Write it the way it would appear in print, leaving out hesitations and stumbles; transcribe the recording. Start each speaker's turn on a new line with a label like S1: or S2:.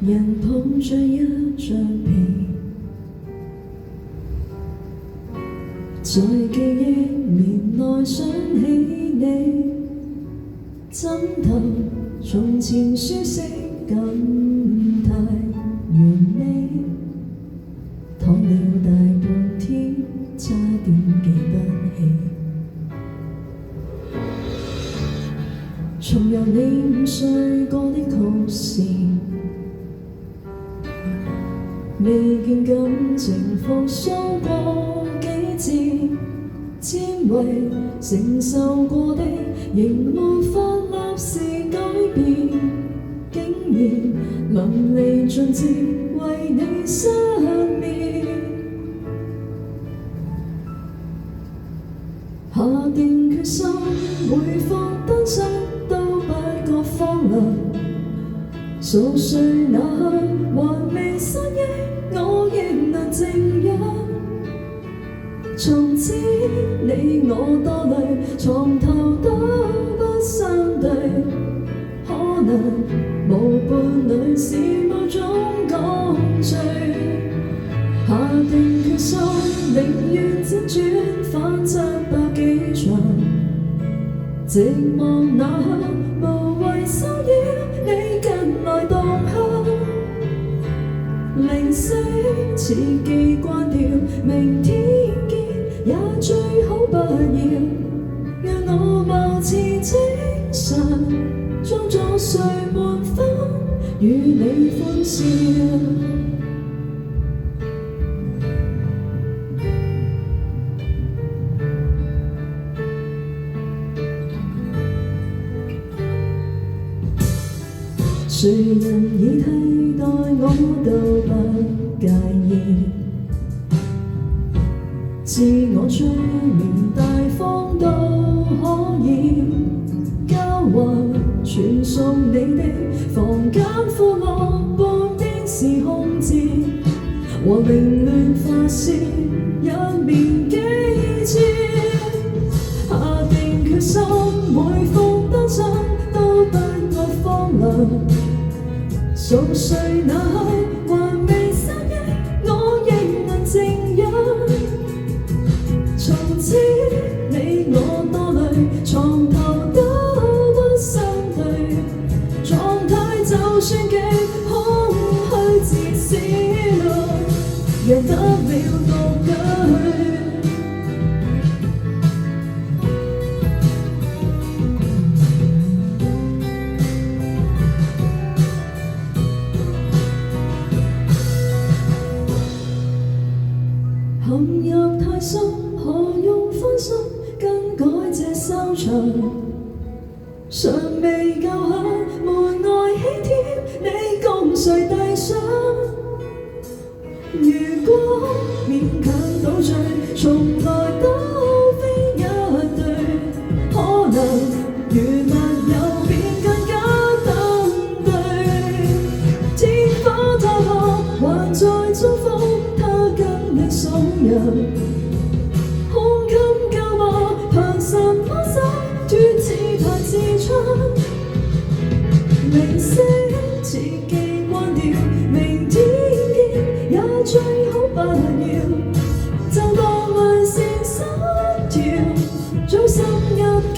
S1: 人抱着一張被，在記憶棉內想起你，枕頭從前舒適感太完美，躺了大半天，差點記不起。重遊你午睡過的曲線，未見感情復甦過幾次，纖維承受過的仍無法立時改變，竟然淋漓盡致為你失眠。下定決心回復單身都不覺荒涼，數歲那刻還未失憶，我亦能靜養。從此你我多累，床頭都不相對，可能無伴侶是某種共聚。下定決心寧願輾轉反側百幾場，寂寞那刻無謂騷擾你近來動向，零碎切記關掉，明天見也最好不要，讓我貌似精神，裝作睡滿分，與你歡笑。誰人已替代我都不介意，自我催眠大方都可以，交還傳送你的房間附落半邊是空置，和凌亂發洩入面幾次，下定決心每逢單身都不覺荒涼。數歲那刻還未失憶，我亦能靜養。從此你我多累，床頭都不相對，狀態就算極空虛至少，贏得了獨居。陷入太深，何用分身更改這收場？尚未夠狠，門外喜帖你共誰遞上？如果勉強倒敘，從來都非一對，可能如密友便更加登對。天花塌下，還在祝福他跟你慫恿，胸襟夠嗎？憑什麼手脫似牌子窗？明星切記關掉，明天見也最好不要，就當淚腺失調，早深入嘅